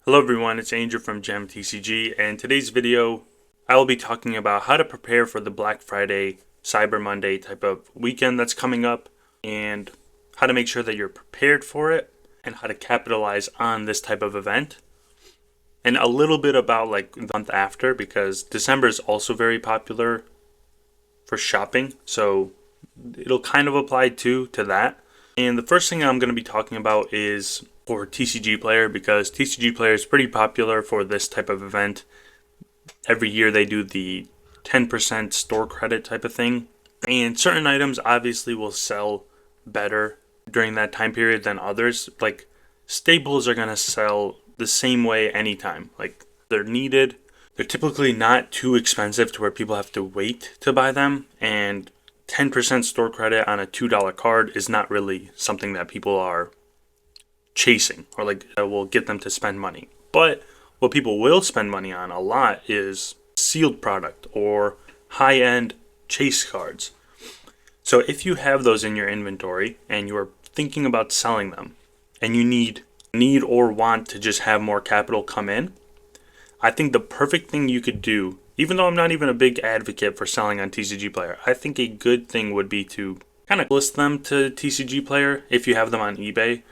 Hello everyone, it's Andrew from Gem TCG, and today's video I will be talking about how to prepare for the Black Friday, Cyber Monday type of weekend that's coming up, and how to make sure that you're prepared for it, and how to capitalize on this type of event. And a little bit about like the month after, because December is also very popular for shopping, so it'll kind of apply to that. And the first thing I'm going to be talking about is for TCG Player, because TCG Player is pretty popular for this type of event. Every year they do the 10% store credit type of thing, and certain items obviously will sell better during that time period than others. Like staples are going to sell the same way anytime. Like they're needed. They're typically not too expensive to where people have to wait to buy them, and 10% store credit on a $2 card is not really something that people are chasing or like that will get them to spend money. But what people will spend money on a lot is sealed product or high-end chase cards. So if you have those in your inventory and you're thinking about selling them and you need or want to just have more capital come in, I think the perfect thing you could do, even though I'm not even a big advocate for selling on TCG Player, I think a good thing would be to kind of list them to TCG Player if you have them on eBay.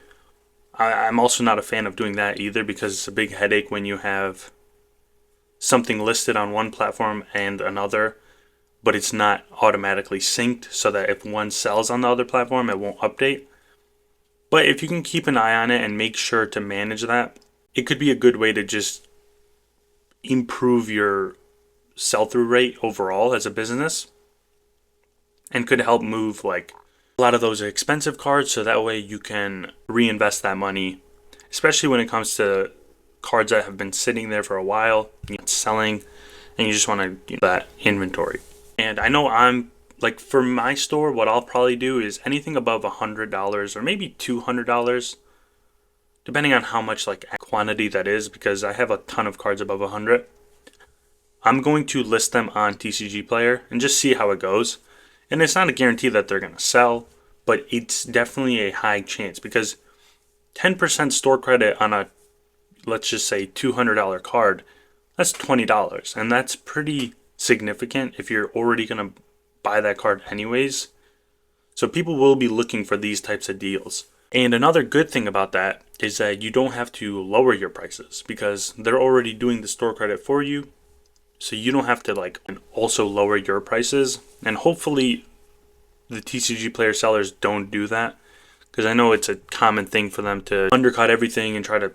I'm also not a fan of doing that either, because it's a big headache when you have something listed on one platform and another, but it's not automatically synced so that if one sells on the other platform, it won't update. But if you can keep an eye on it and make sure to manage that, it could be a good way to just improve your sell-through rate overall as a business, and could help move like a lot of those expensive cards, so that way you can reinvest that money, especially when it comes to cards that have been sitting there for a while, selling, and you just want to get that inventory. And I know I'm like, for my store, what I'll probably do is anything above $100 or maybe $200, depending on how much like quantity that is, because I have a ton of cards above 100. I'm going to list them on TCG Player and just see how it goes. And it's not a guarantee that they're going to sell, but it's definitely a high chance, because 10% store credit on a, let's just say, $200 card, that's $20. And that's pretty significant if you're already going to buy that card anyways. So people will be looking for these types of deals. And another good thing about that is that you don't have to lower your prices, because they're already doing the store credit for you. So you don't have to like also lower your prices. And hopefully the TCG Player sellers don't do that, because I know it's a common thing for them to undercut everything and try to,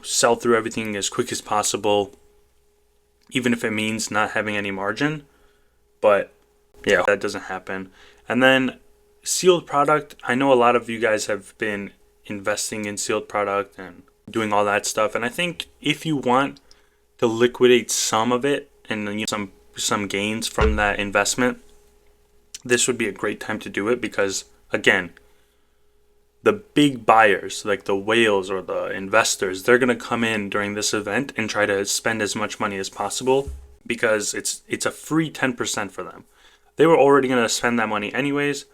sell through everything as quick as possible, even if it means not having any margin. But yeah, that doesn't happen. And then sealed product, I know a lot of you guys have been investing in sealed product and doing all that stuff, and I think if you want to liquidate some of it and then some gains from that investment, this would be a great time to do it, because again, the big buyers like the whales or the investors, they're going to come in during this event and try to spend as much money as possible, because it's a free 10% for them. They were already going to spend that money anyways,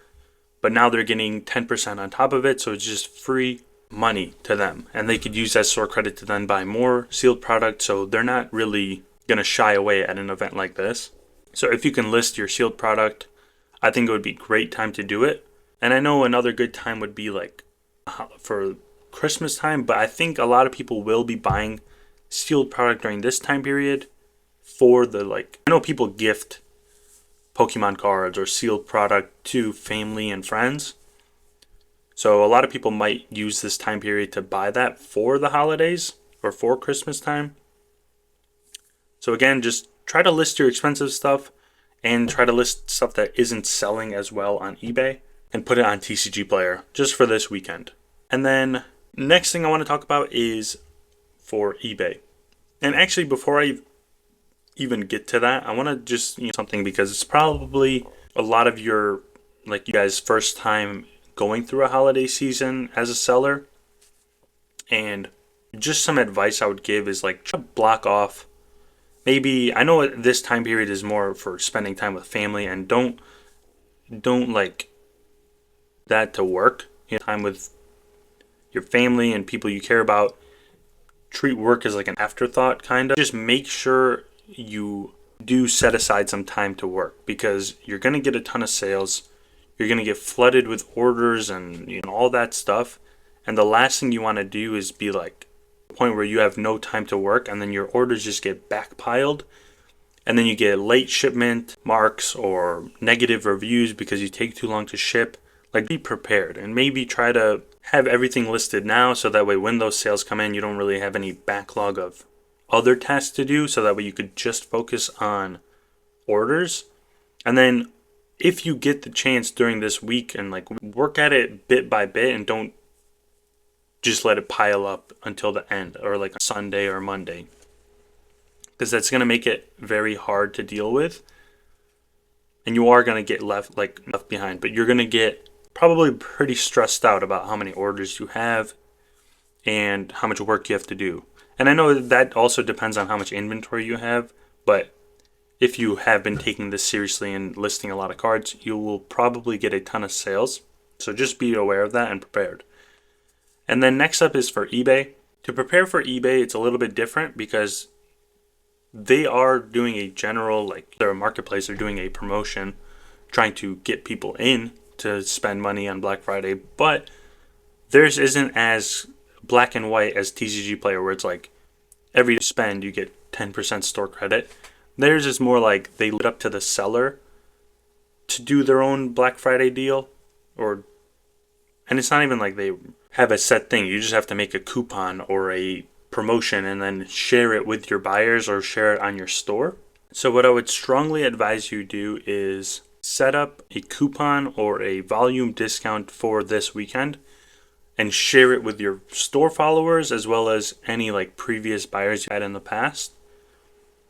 but now they're getting 10% on top of it, so it's just free money to them, and they could use that store credit to then buy more sealed product. So they're not really going to shy away at an event like this. So if you can list your sealed product, I think it would be a great time to do it. And I know another good time would be like for Christmas time, but I think a lot of people will be buying sealed product during this time period for the, like, I know people gift Pokemon cards or sealed product to family and friends. So a lot of people might use this time period to buy that for the holidays or for Christmas time. So again, just try to list your expensive stuff and try to list stuff that isn't selling as well on eBay and put it on TCG Player just for this weekend. And then next thing I want to talk about is for eBay. And actually, before I even get to that, I want to just something, because it's probably a lot of your, like, you guys' first time going through a holiday season as a seller. And just some advice I would give is like, try to block off. Maybe, I know this time period is more for spending time with family, and don't like that to work. Time with your family and people you care about. treat work as like an afterthought kind of. Just make sure you do set aside some time to work, because you're going to get a ton of sales. You're going to get flooded with orders and all that stuff. And the last thing you want to do is be like a point where you have no time to work, and then your orders just get backpiled. And then you get late shipment marks or negative reviews because you take too long to ship. Like, be prepared and maybe try to have everything listed now, so that way when those sales come in, you don't really have any backlog of other tasks to do, so that way you could just focus on orders. And then if you get the chance during this week, and like work at it bit by bit, and don't just let it pile up until the end, or like a Sunday or Monday, because that's going to make it very hard to deal with, and you are going to get left behind. But you're going to get probably pretty stressed out about how many orders you have and how much work you have to do. And I know that also depends on how much inventory you have, but if you have been taking this seriously and listing a lot of cards, you will probably get a ton of sales. So just be aware of that and prepared. And then next up is for eBay. To prepare for eBay, it's a little bit different, because they are doing a general, like, they're a marketplace, they're doing a promotion, trying to get people in to spend money on Black Friday. But theirs isn't as black and white as TCG Player, where it's like every spend you get 10% store credit. Theirs is more like they leave it up to the seller to do their own Black Friday deal, and it's not even like they have a set thing. You just have to make a coupon or a promotion and then share it with your buyers or share it on your store. So what I would strongly advise you do is set up a coupon or a volume discount for this weekend and share it with your store followers, as well as any like previous buyers you had in the past.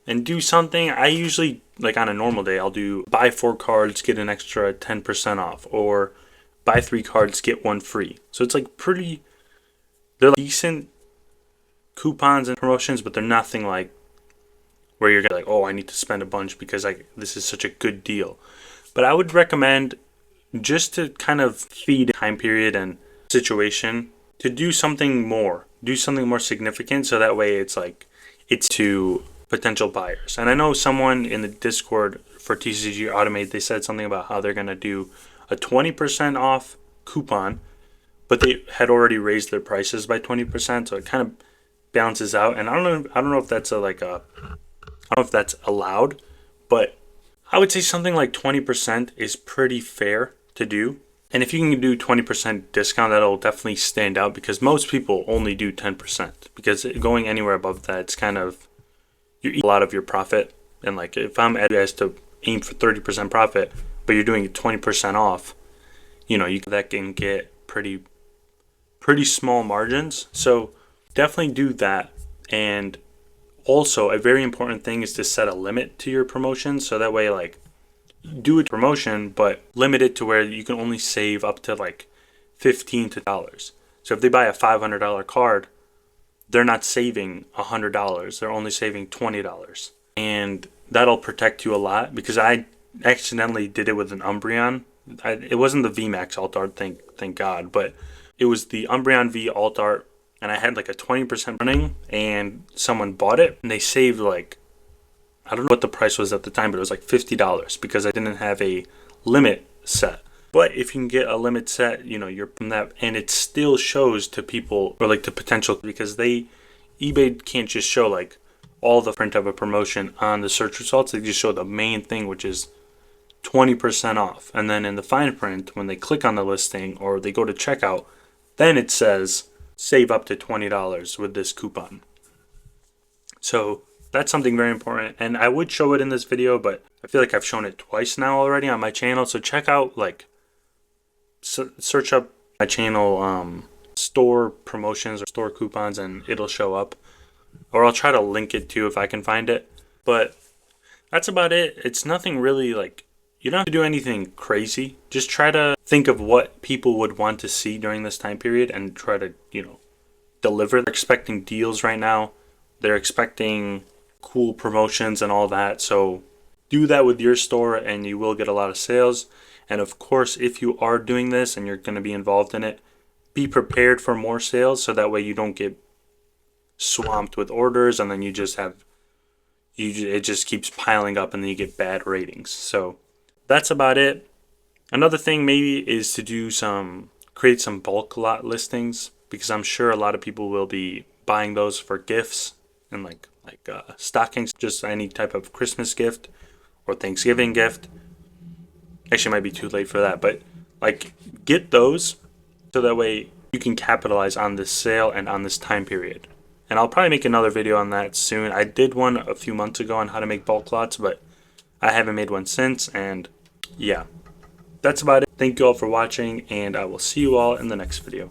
And do something. I usually, like on a normal day, I'll do buy 4 cards, get an extra 10% off, or buy 3 cards, get 1 free. So it's like they're like decent coupons and promotions, but they're nothing like where you're gonna like, oh, I need to spend a bunch because this is such a good deal. But I would recommend, just to kind of feed time period and situation, to do something more significant, so that way it's to potential buyers. And I know someone in the Discord for TCG Automate, they said something about how they're gonna do a 20% off coupon, but they had already raised their prices by 20%, so it kind of balances out. And I don't know if that's I don't know if that's allowed, but I would say something like 20% is pretty fair to do. And if you can do 20% discount, that'll definitely stand out, because most people only do 10%, because going anywhere above that, it's kind of, you eat a lot of your profit. And like, if I'm at you guys to aim for 30% profit, but you're doing 20% off, that can get pretty small margins. So definitely do that. And also, a very important thing is to set a limit to your promotions, so that way, like, do a promotion, but limit it to where you can only save up to like $15. So if they buy a $500 card, they're not saving $100. They're only saving $20. And that'll protect you a lot, because I accidentally did it with an Umbreon. It wasn't the VMAX alt art, thank God, but it was the Umbreon V alt art, and I had like a 20% running, and someone bought it, and they saved like, I don't know what the price was at the time, but it was like $50, because I didn't have a limit set. But if you can get a limit set, you're from that, and it still shows to people, or like to potential, because eBay can't just show like all the print of a promotion on the search results. They just show the main thing, which is 20% off. And then in the fine print, when they click on the listing or they go to checkout, then it says save up to $20 with this coupon. So that's something very important, and I would show it in this video, but I feel like I've shown it twice now already on my channel. So check out, search up my channel, store promotions or store coupons, and it'll show up. Or I'll try to link it too if I can find it. But that's about it. It's nothing really you don't have to do anything crazy. Just try to think of what people would want to see during this time period and try to, deliver. They're expecting deals right now. They're expecting cool promotions and all that. So do that with your store and you will get a lot of sales. And of course, if you are doing this and you're going to be involved in it, be prepared for more sales, so that way you don't get swamped with orders, and then you just have it just keeps piling up, and then you get bad ratings. So that's about it. Another thing maybe is to create some bulk lot listings, because I'm sure a lot of people will be buying those for gifts and stockings, just any type of Christmas gift or Thanksgiving gift. Actually, it might be too late for that, but like get those so that way you can capitalize on this sale and on this time period. And I'll probably make another video on that soon. I did one a few months ago on how to make bulk lots, but I haven't made one since. And yeah, that's about it. Thank you all for watching, and I will see you all in the next video.